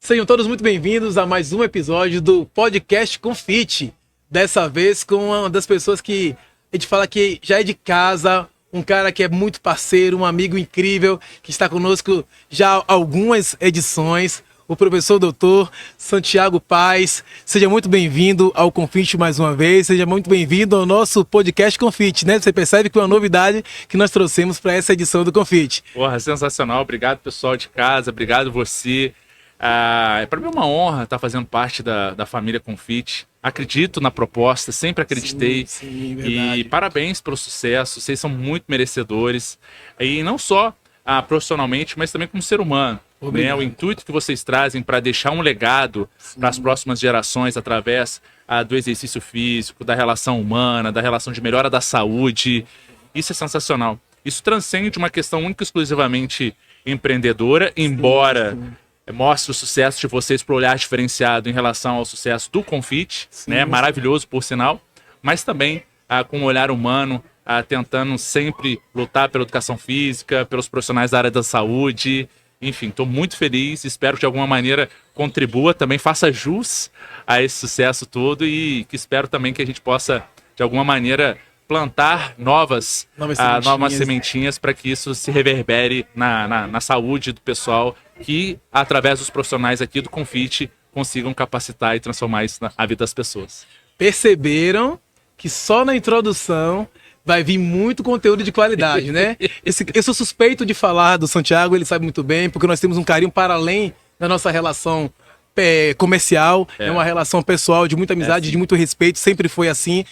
Sejam todos muito bem-vindos a mais um episódio do Podcast Confit. Dessa vez com uma das pessoas que a gente fala que já é de casa, um cara que é muito parceiro, um amigo incrível, que está conosco já há algumas edições, o professor doutor Santiago Paes. Seja muito bem-vindo ao Confit mais uma vez, seja muito bem-vindo ao nosso Podcast Confit, né? Você percebe que é uma novidade que nós trouxemos para essa edição do Confit. Porra, sensacional. Obrigado, pessoal de casa, obrigado você. Para mim é uma honra estar fazendo parte da família Confit. Acredito na proposta, sempre acreditei. Sim, verdade. E parabéns pelo sucesso, vocês são muito merecedores. E não só profissionalmente, mas também como ser humano. Né? O intuito que vocês trazem para deixar um legado para as próximas gerações através do exercício físico, da relação humana, da relação de melhora da saúde. Isso é sensacional. Isso transcende uma questão única e exclusivamente empreendedora, embora mostre o sucesso de vocês para o olhar diferenciado em relação ao sucesso do Confit, né? Maravilhoso por sinal, mas também com um olhar humano, tentando sempre lutar pela educação física, pelos profissionais da área da saúde. Enfim, estou muito feliz, espero que de alguma maneira contribua, também faça jus a esse sucesso todo e que espero também que a gente possa, de alguma maneira, plantar novas sementinhas para que isso se reverbere na saúde do pessoal, que através dos profissionais aqui do Confit consigam capacitar e transformar isso na vida das pessoas. Perceberam que só na introdução vai vir muito conteúdo de qualidade, né? Eu sou suspeito de falar do Santiago, ele sabe muito bem, porque nós temos um carinho para além da nossa relação comercial, é uma relação pessoal, de muita amizade, de muito respeito, sempre foi assim.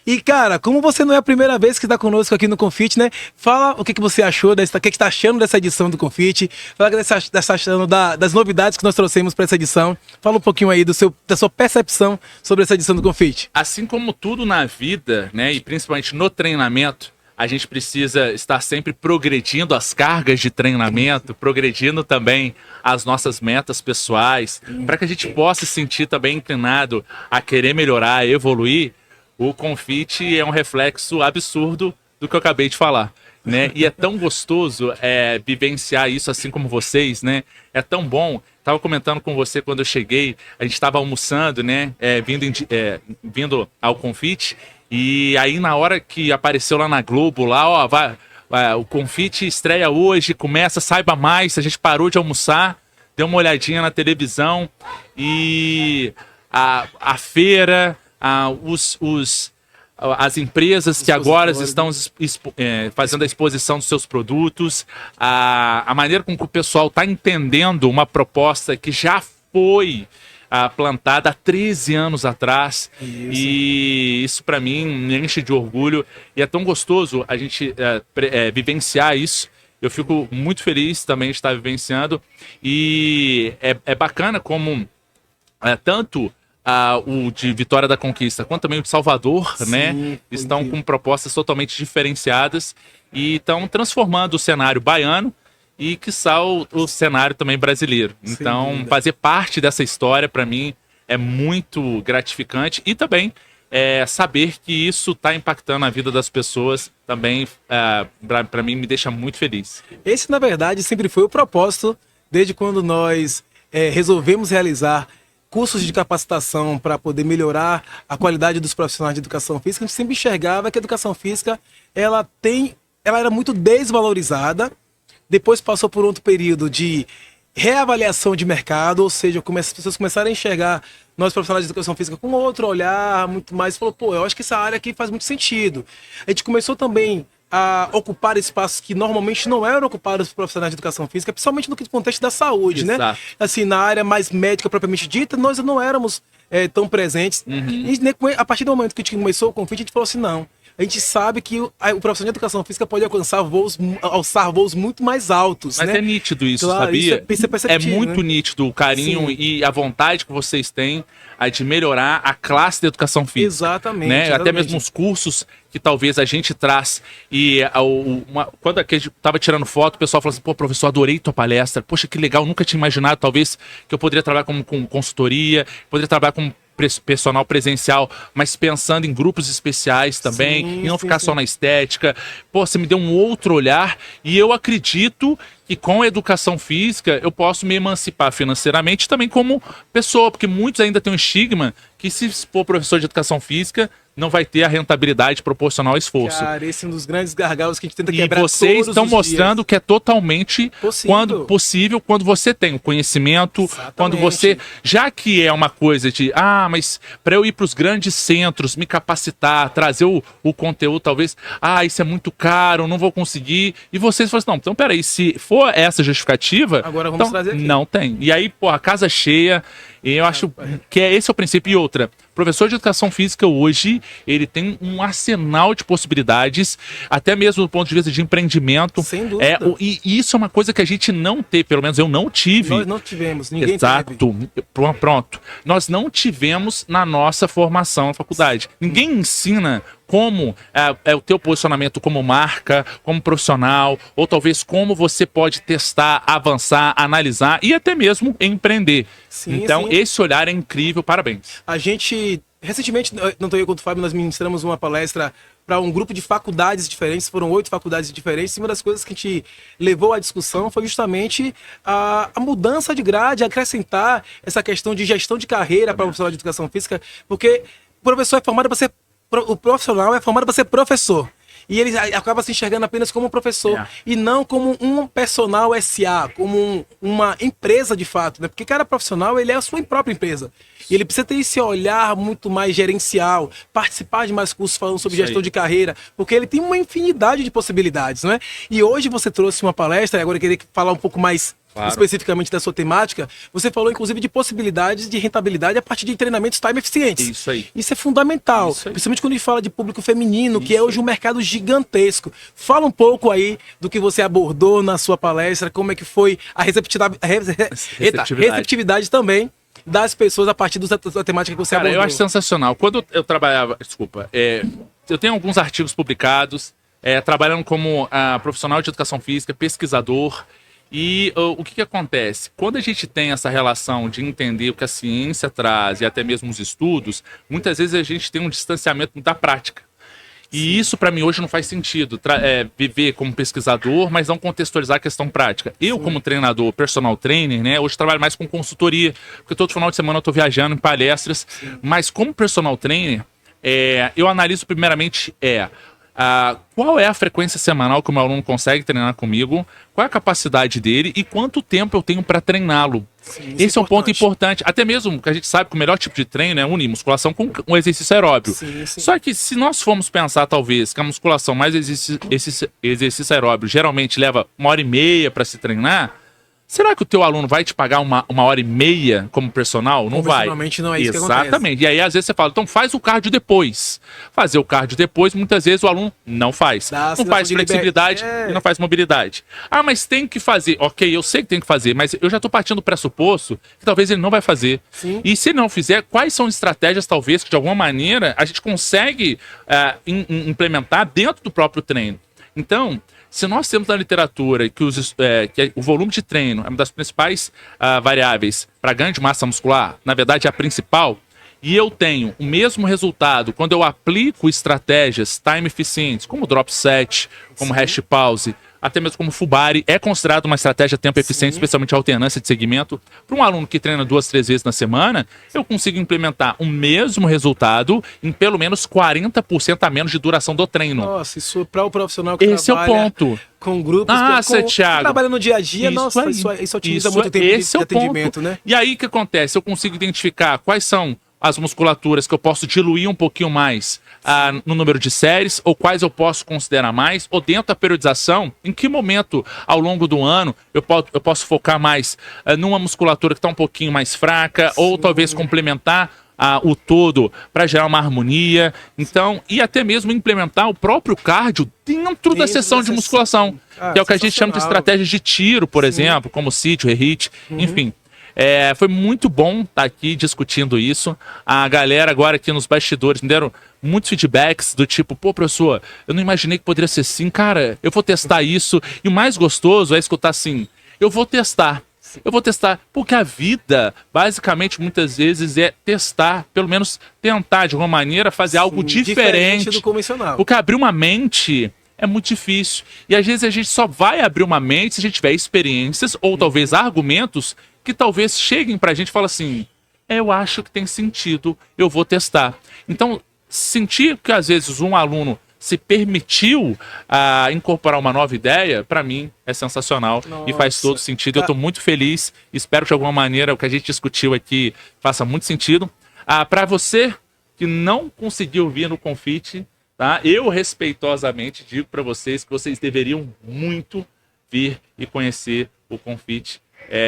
E, cara, como você não é a primeira vez que está conosco aqui no Confit, né? Fala o que você achou, o que está achando dessa edição do Confit, fala o que está achando das novidades que nós trouxemos para essa edição. Fala um pouquinho aí da sua percepção sobre essa edição do Confit. Assim como tudo na vida, né, e principalmente no treinamento, a gente precisa estar sempre progredindo as cargas de treinamento, progredindo também as nossas metas pessoais, para que a gente possa se sentir também inclinado a querer melhorar, a evoluir. O Confit é um reflexo absurdo do que eu acabei de falar, né? E é tão gostoso vivenciar isso assim como vocês, né? É tão bom. Estava comentando com você quando eu cheguei, a gente estava almoçando, né? Vindo ao Confit. E aí, na hora que apareceu lá na Globo, lá, ó, o Confit estreia hoje, começa, saiba mais. A gente parou de almoçar, deu uma olhadinha na televisão e a feira, as empresas que agora estão fazendo a exposição dos seus produtos, a maneira com que o pessoal está entendendo uma proposta que já foi plantada há 13 anos atrás. E isso para mim me enche de orgulho e é tão gostoso a gente vivenciar isso. Eu fico muito feliz também de estar vivenciando e é bacana como tanto o de Vitória da Conquista quanto também o de Salvador, né, estão com propostas totalmente diferenciadas e estão transformando o cenário baiano e, quiçá, o cenário também brasileiro. Então, fazer parte dessa história, para mim, é muito gratificante. E também saber que isso está impactando a vida das pessoas também, para mim, me deixa muito feliz. Esse, na verdade, sempre foi o propósito, desde quando nós resolvemos realizar cursos de capacitação para poder melhorar a qualidade dos profissionais de educação física. A gente sempre enxergava que a educação física ela era muito desvalorizada. Depois passou por outro período de reavaliação de mercado, ou seja, as pessoas começaram a enxergar nós profissionais de educação física com outro olhar, muito mais, falou, eu acho que essa área aqui faz muito sentido. A gente começou também a ocupar espaços que normalmente não eram ocupados por profissionais de educação física, principalmente no contexto da saúde, né? Assim, na área mais médica propriamente dita, nós não éramos tão presentes. E a partir do momento que a gente começou o Confit, a gente falou assim, não. A gente sabe que o profissional de educação física pode alçar voos muito mais altos. Mas né? É nítido isso, claro, sabia? Isso é perceptível, muito nítido o carinho e a vontade que vocês têm de melhorar a classe de educação física. Exatamente, né? exatamente. Até mesmo os cursos que talvez a gente traz. E quando a gente estava tirando foto, o pessoal falou assim, pô, professor, adorei tua palestra. Poxa, que legal, nunca tinha imaginado, talvez, que eu poderia trabalhar com consultoria, poderia trabalhar com personal presencial, mas pensando em grupos especiais também, Sim, e não sim, ficar sim. só na estética. Pô, você me deu um outro olhar, e eu acredito que com a educação física eu posso me emancipar financeiramente também como pessoa, porque muitos ainda têm um estigma que se for professor de educação física não vai ter a rentabilidade proporcional ao esforço. Cara, esse é um dos grandes gargalos que a gente tenta E quebrar vocês todos estão os mostrando dias. que é totalmente Possível. possível quando você tem o conhecimento, Exatamente. quando você, já que é uma coisa de, mas para eu ir para os grandes centros, me capacitar, trazer o conteúdo, talvez, isso é muito caro, não vou conseguir. E vocês falam assim, não, então peraí, se for essa justificativa, Agora vamos então trazer aqui. não tem. E aí, pô, a casa cheia, e eu acho que esse é o princípio. E outra, professor de educação física hoje, ele tem um arsenal de possibilidades, até mesmo do ponto de vista de empreendimento. Sem dúvida. E isso é uma coisa que a gente não teve, pelo menos eu não tive. Nós não tivemos, ninguém Exato. teve. Pronto. Nós não tivemos na nossa formação na faculdade. Ninguém ensina como é o teu posicionamento como marca, como profissional, ou talvez como você pode testar, avançar, analisar e até mesmo empreender. Sim, Então, sim. esse olhar é incrível, parabéns. A gente, recentemente, não estou eu quanto o Fábio, nós ministramos uma palestra para um grupo de faculdades diferentes, foram 8 faculdades diferentes, e uma das coisas que a gente levou à discussão foi justamente a mudança de grade, acrescentar essa questão de gestão de carreira para o profissional de educação física, porque o professor é formado para ser, o profissional é formado para ser professor. E ele acaba se enxergando apenas como um professor e não como um personal SA, como uma empresa de fato, né? Porque cada profissional, ele é a sua própria empresa. E ele precisa ter esse olhar muito mais gerencial, participar de mais cursos falando sobre gestão de carreira, porque ele tem uma infinidade de possibilidades, né? E hoje você trouxe uma palestra, e agora eu queria falar um pouco mais especificamente da sua temática. Você falou, inclusive, de possibilidades de rentabilidade a partir de treinamentos time eficientes. Isso aí. Isso é fundamental, principalmente quando a gente fala de público feminino, que é hoje um mercado gigantesco. Fala um pouco aí do que você abordou na sua palestra, como é que foi a receptividade também das pessoas a partir da temática que você abordou. Eu acho sensacional. Quando eu trabalhava, eu tenho alguns artigos publicados, trabalhando como profissional de educação física, pesquisador. E o que acontece? Quando a gente tem essa relação de entender o que a ciência traz e até mesmo os estudos, muitas vezes a gente tem um distanciamento da prática. E isso, para mim, hoje não faz sentido. Viver como pesquisador, mas não contextualizar a questão prática. Eu, como treinador, personal trainer, né, hoje trabalho mais com consultoria, porque todo final de semana eu estou viajando em palestras. Mas como personal trainer, eu analiso primeiramente qual é a frequência semanal que o meu aluno consegue treinar comigo, qual é a capacidade dele e quanto tempo eu tenho para treiná-lo. Esse é um ponto importante. Até mesmo que a gente sabe que o melhor tipo de treino é unir musculação com um exercício aeróbio. Só que se nós formos pensar, talvez, que a musculação mais exercício aeróbio geralmente leva 1h30 para se treinar, será que o teu aluno vai te pagar uma hora e meia como personal? Não vai. Não é isso que acontece. Exatamente. E aí, às vezes, você fala, então faz o cardio depois. Fazer o cardio depois, muitas vezes o aluno não faz. Não faz flexibilidade e não faz mobilidade. Mas tem que fazer. Ok, eu sei que tem que fazer, mas eu já estou partindo do pressuposto que talvez ele não vai fazer. E se ele não fizer, quais são estratégias, talvez, que de alguma maneira a gente consegue implementar dentro do próprio treino? Então, se nós temos na literatura que o volume de treino é uma das principais variáveis para ganho de massa muscular, na verdade é a principal, e eu tenho o mesmo resultado quando eu aplico estratégias time eficientes, como drop set, como hash pause, até mesmo como Fubari, é considerado uma estratégia tempo eficiente, especialmente a alternância de segmento. Para um aluno que treina 2, 3 vezes na semana, eu consigo implementar o mesmo resultado em pelo menos 40% a menos de duração do treino. Nossa, isso para o profissional que esse trabalha é o ponto. Com grupos, Thiago, que trabalha no dia a dia, isso otimiza muito o tempo de atendimento, né? E aí o que acontece? Eu consigo identificar quais são as musculaturas que eu posso diluir um pouquinho mais no número de séries, ou quais eu posso considerar mais, ou dentro da periodização, em que momento ao longo do ano eu posso focar mais numa musculatura que está um pouquinho mais fraca, ou talvez complementar o todo para gerar uma harmonia. Então, e até mesmo implementar o próprio cardio dentro da sessão de musculação, que é o que a gente chama de estratégias de tiro, por exemplo, como sítio, re-hit, enfim. Foi muito bom estar aqui discutindo isso. A galera agora aqui nos bastidores me deram muitos feedbacks do tipo, pô, professor, eu não imaginei que poderia ser assim, cara, eu vou testar isso. E o mais gostoso é escutar assim, eu vou testar. Eu vou testar. Porque a vida, basicamente, muitas vezes é testar, pelo menos tentar, de alguma maneira, fazer algo diferente do convencional. Porque abrir uma mente é muito difícil. E às vezes a gente só vai abrir uma mente se a gente tiver experiências ou talvez argumentos que talvez cheguem pra gente e falem assim, eu acho que tem sentido, eu vou testar. Então, sentir que às vezes um aluno se permitiu incorporar uma nova ideia, para mim é sensacional. Nossa. E faz todo sentido. Eu estou muito feliz. Espero que de alguma maneira o que a gente discutiu aqui faça muito sentido. Para você que não conseguiu vir no Confit, tá? Eu respeitosamente digo para vocês que vocês deveriam muito vir e conhecer o Confit.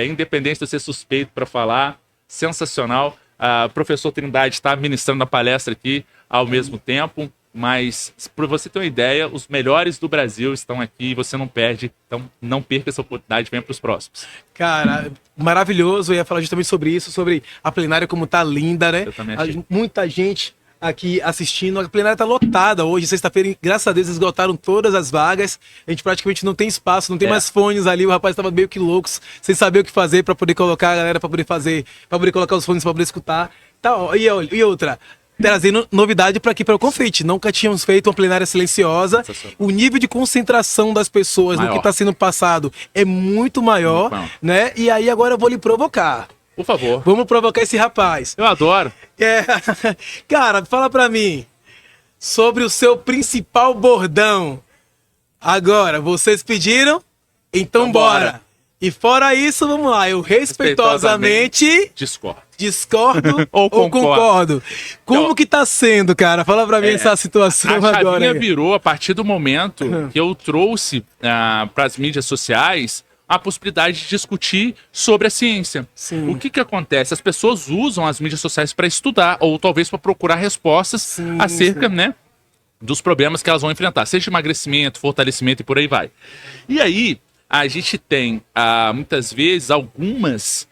Independente de eu ser suspeito para falar, sensacional. O professor Trindade está ministrando a palestra aqui ao mesmo tempo. Mas, para você ter uma ideia, os melhores do Brasil estão aqui e você não perde. Então, não perca essa oportunidade, venha para os próximos. Cara, maravilhoso. Eu ia falar justamente sobre isso, sobre a plenária como tá linda, né? Eu também achei. Muita gente aqui assistindo. A plenária tá lotada hoje, sexta-feira. Graças a Deus, esgotaram todas as vagas. A gente praticamente não tem espaço, não tem mais fones ali. O rapaz estava meio que louco, sem saber o que fazer para poder colocar a galera, para poder cpoder os fones para poder escutar. Tá, e outra... Trazendo novidade para aqui para o Confit. Nunca tínhamos feito uma plenária silenciosa. O nível de concentração das pessoas no que está sendo passado é muito maior, né? E aí agora eu vou lhe provocar. Por favor. Vamos provocar esse rapaz. Eu adoro. Cara, fala para mim sobre o seu principal bordão. Agora, vocês pediram? Então bora. E fora isso, vamos lá. Eu respeitosamente discordo ou concordo. Como que tá sendo, cara? Fala pra mim essa situação agora. A chavinha virou a partir do momento que eu trouxe para as mídias sociais a possibilidade de discutir sobre a ciência. Sim. O que acontece? As pessoas usam as mídias sociais para estudar ou talvez para procurar respostas acerca, né, dos problemas que elas vão enfrentar, seja emagrecimento, fortalecimento e por aí vai. E aí, a gente tem, muitas vezes, algumas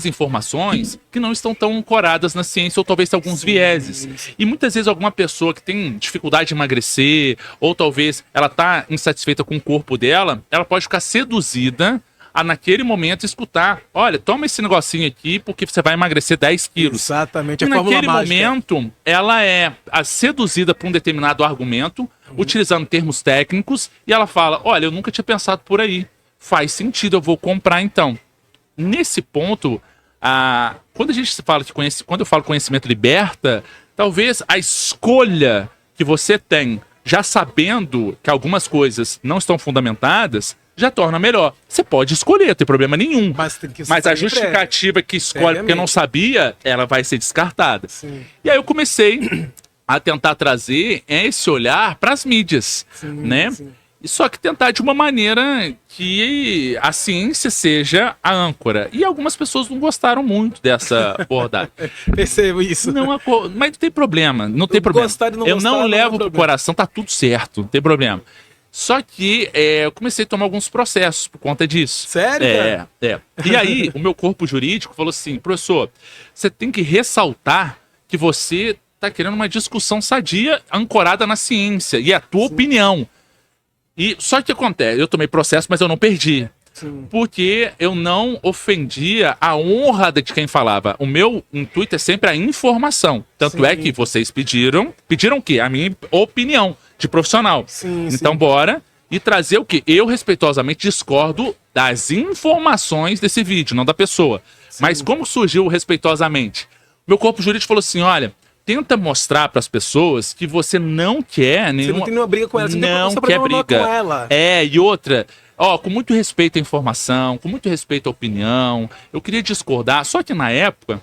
informações que não estão tão ancoradas na ciência ou talvez alguns vieses. E muitas vezes alguma pessoa que tem dificuldade de emagrecer ou talvez ela está insatisfeita com o corpo dela, ela pode ficar seduzida a naquele momento escutar, olha, toma esse negocinho aqui porque você vai emagrecer 10 quilos. Exatamente, e naquele momento ela é seduzida por um determinado argumento, utilizando termos técnicos, e ela fala, olha, eu nunca tinha pensado por aí. Faz sentido, eu vou comprar então. Nesse ponto, quando a gente fala que quando eu falo conhecimento liberta, talvez a escolha que você tem, já sabendo que algumas coisas não estão fundamentadas, já torna melhor. Você pode escolher, não tem problema nenhum. Mas a justificativa que escolhe porque não sabia, ela vai ser descartada. Sim. E aí eu comecei a tentar trazer esse olhar para as mídias, né? Sim. Só que tentar de uma maneira que a ciência seja a âncora. E algumas pessoas não gostaram muito dessa abordagem. Percebo isso. Mas não tem problema, não tem problema. Eu não levo pro coração, tá tudo certo, não tem problema. Só que eu comecei a tomar alguns processos por conta disso. Sério, cara? E aí, o meu corpo jurídico falou assim, professor, você tem que ressaltar que você tá querendo uma discussão sadia, ancorada na ciência, e é a tua opinião. E só que acontece, eu tomei processo, mas eu não perdi. Sim. Porque eu não ofendia a honra de quem falava. O meu intuito é sempre a informação. Tanto é que vocês pediram o quê? A minha opinião de profissional. Então bora e trazer o quê? Eu respeitosamente discordo das informações desse vídeo, não da pessoa. Mas como surgiu respeitosamente? Meu corpo jurídico falou assim, olha, tenta mostrar para as pessoas que você não quer nenhuma... Você não tem nenhuma briga com ela, você não quer briga com ela. E outra, com muito respeito à informação, com muito respeito à opinião, eu queria discordar, só que na época,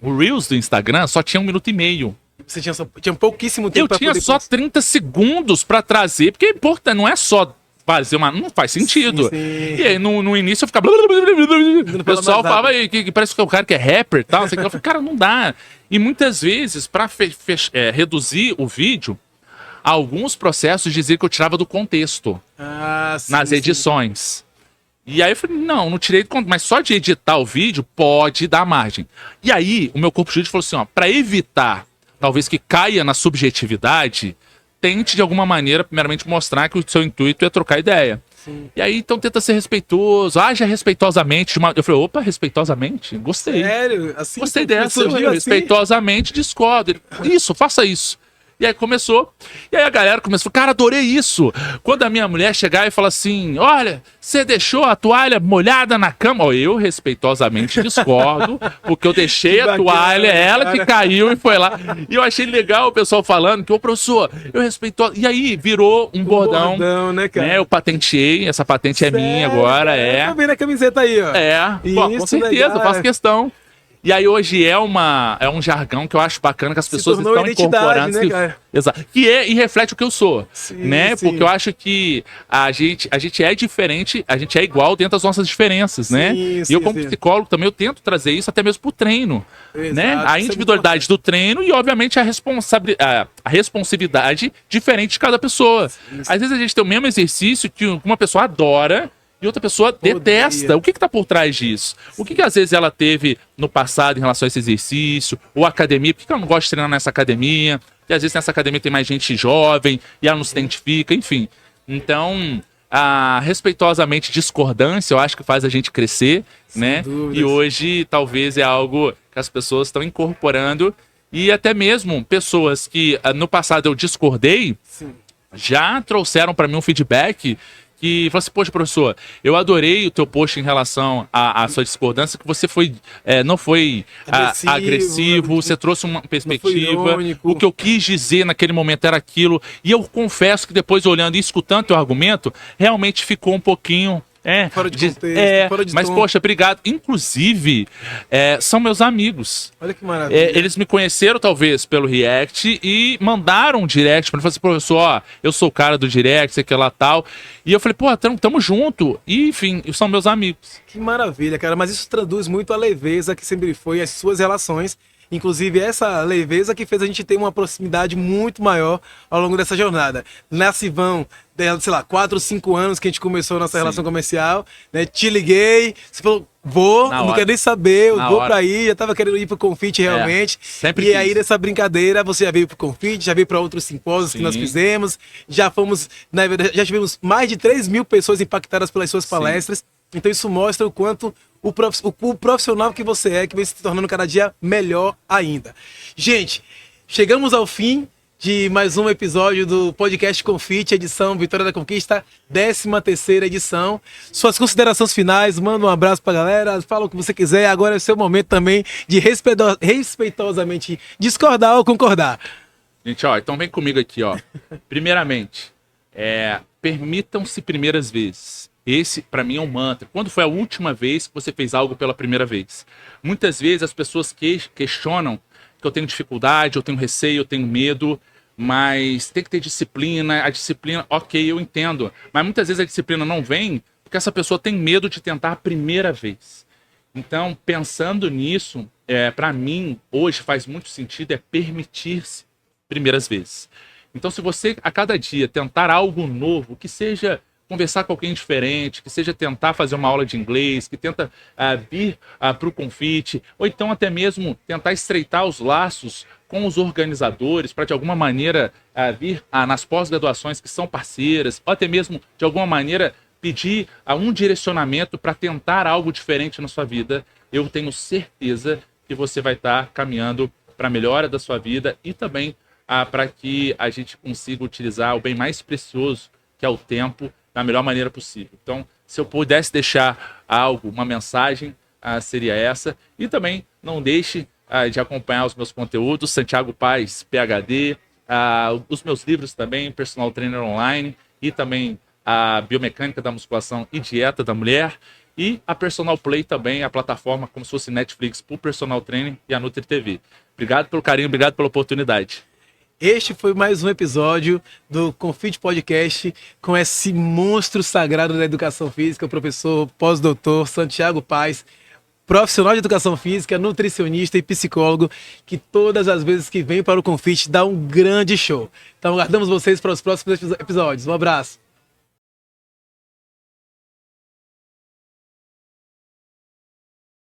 o Reels do Instagram só tinha 1 minuto e meio. Você tinha pouquíssimo tempo para poder... Eu tinha só 30 segundos para trazer, porque importante, não é só fazer uma... Não faz sentido. E aí, no início, eu ficava... O pessoal falava aí, que parece que é o cara que é rapper e tal. Eu falei, cara, não dá. E muitas vezes, para reduzir o vídeo, alguns processos diziam que eu tirava do contexto nas edições. E aí eu falei, não tirei do contexto. Mas só de editar o vídeo pode dar margem. E aí, o meu corpo jurídico falou assim, para evitar, talvez que caia na subjetividade... Tente, de alguma maneira, primeiramente mostrar que o seu intuito é trocar ideia. Sim. E aí, então, tenta ser respeitoso, haja respeitosamente. Eu falei, opa, respeitosamente? Gostei. Sério? Assim, Gostei dessa. surgiu Eu, assim? respeitosamente discordo. Isso, faça isso. E aí começou. E aí a galera começou, cara, adorei isso. Quando a minha mulher chegar e falar assim, olha, você deixou a toalha molhada na cama. Ó, eu respeitosamente discordo, porque eu deixei a toalha, ela que caiu e foi lá. E eu achei legal o pessoal falando que, ô professor, eu respeito. E aí virou um bordão, né, cara? né? Eu patenteei, essa patente Sério, é minha agora, cara? é. Eu tô vendo a camiseta aí, ó. Pô, com Isso, certeza, legal. eu faço questão. E aí hoje é um jargão que eu acho bacana que as pessoas tornou estão identidade, incorporando. né, cara? Exato. Que é e reflete o que eu sou, Sim, né? sim. Porque eu acho que a gente é diferente, a gente é igual dentro das nossas diferenças, né? Sim, E sim, eu como sim. psicólogo também eu tento trazer isso até mesmo pro treino, Exato, né? isso A é individualidade do treino e obviamente a responsividade diferente de cada pessoa. Às vezes a gente tem o mesmo exercício que uma pessoa adora e outra pessoa detesta. O que está por trás disso? O que às vezes ela teve no passado em relação a esse exercício? Ou academia? Por que ela não gosta de treinar nessa academia? E às vezes nessa academia tem mais gente jovem e ela não se identifica, enfim. Então, a respeitosamente discordância, eu acho que faz a gente crescer, né? dúvidas. E hoje talvez é algo que as pessoas estão incorporando e até mesmo pessoas que no passado eu discordei, Sim. já trouxeram para mim um feedback que falou assim, poxa, professor, eu adorei o teu post em relação à sua discordância, que você não foi agressivo, você trouxe uma perspectiva, irônico. o que eu quis dizer naquele momento era aquilo, e eu confesso que depois olhando e escutando teu argumento, realmente ficou um pouquinho... Fora de contexto, fora de mas tom. poxa, obrigado. Inclusive, são meus amigos. Olha que maravilha. Eles me conheceram, talvez, pelo React e mandaram um direct pra mim. Falaram assim, professor, ó, eu sou o cara do Direct, sei que lá tal. E eu falei, pô, tamo junto. E, enfim, são meus amigos. Que maravilha, cara. Mas isso traduz muito a leveza que sempre foi as suas relações. Inclusive, essa leveza que fez a gente ter uma proximidade muito maior ao longo dessa jornada. Nessa vão, sei lá, 4 ou 5 anos que a gente começou a nossa relação comercial, né? Te liguei, você falou, não quero nem saber, eu vou pra aí, já tava querendo ir pro Confit realmente. Sempre e quis. aí, nessa brincadeira, você já veio pro Confit, já veio para outros simpósios que nós fizemos, já fomos, na verdade, já tivemos mais de 3 mil pessoas impactadas pelas suas palestras. Então isso mostra o quanto o profissional que você é, que vem se tornando cada dia melhor ainda. Gente, chegamos ao fim de mais um episódio do podcast Confit, edição Vitória da Conquista, 13ª edição. Suas considerações finais, manda um abraço pra galera, fala o que você quiser. Agora é o seu momento também de respeitosamente discordar ou concordar. Gente, ó, então vem comigo aqui, ó. Primeiramente, permitam-se primeiras vezes. Esse, pra mim, é um mantra. Quando foi a última vez que você fez algo pela primeira vez? Muitas vezes as pessoas questionam que eu tenho dificuldade, eu tenho receio, eu tenho medo, mas tem que ter disciplina. A disciplina, ok, eu entendo. Mas muitas vezes a disciplina não vem porque essa pessoa tem medo de tentar a primeira vez. Então, pensando nisso, pra mim, hoje faz muito sentido permitir-se primeiras vezes. Então, se você, a cada dia, tentar algo novo, que seja conversar com alguém diferente, que seja tentar fazer uma aula de inglês, que tenta vir para o Confit, ou então até mesmo tentar estreitar os laços com os organizadores para de alguma maneira vir nas pós-graduações que são parceiras, ou até mesmo de alguma maneira pedir um direcionamento para tentar algo diferente na sua vida, eu tenho certeza que você vai estar caminhando para a melhora da sua vida e também para que a gente consiga utilizar o bem mais precioso, que é o tempo, da melhor maneira possível. Então, se eu pudesse deixar algo, uma mensagem, seria essa. E também não deixe de acompanhar os meus conteúdos, Santiago Paes, PhD, os meus livros também, Personal Trainer Online, e também a Biomecânica da Musculação e Dieta da Mulher, e a Personal Play também, a plataforma como se fosse Netflix para o Personal Training e a Nutri TV. Obrigado pelo carinho, obrigado pela oportunidade. Este foi mais um episódio do Confit Podcast com esse monstro sagrado da educação física, o professor pós-doutor Santiago Paes, profissional de educação física, nutricionista e psicólogo, que todas as vezes que vem para o Confit dá um grande show. Então aguardamos vocês para os próximos episódios. Um abraço.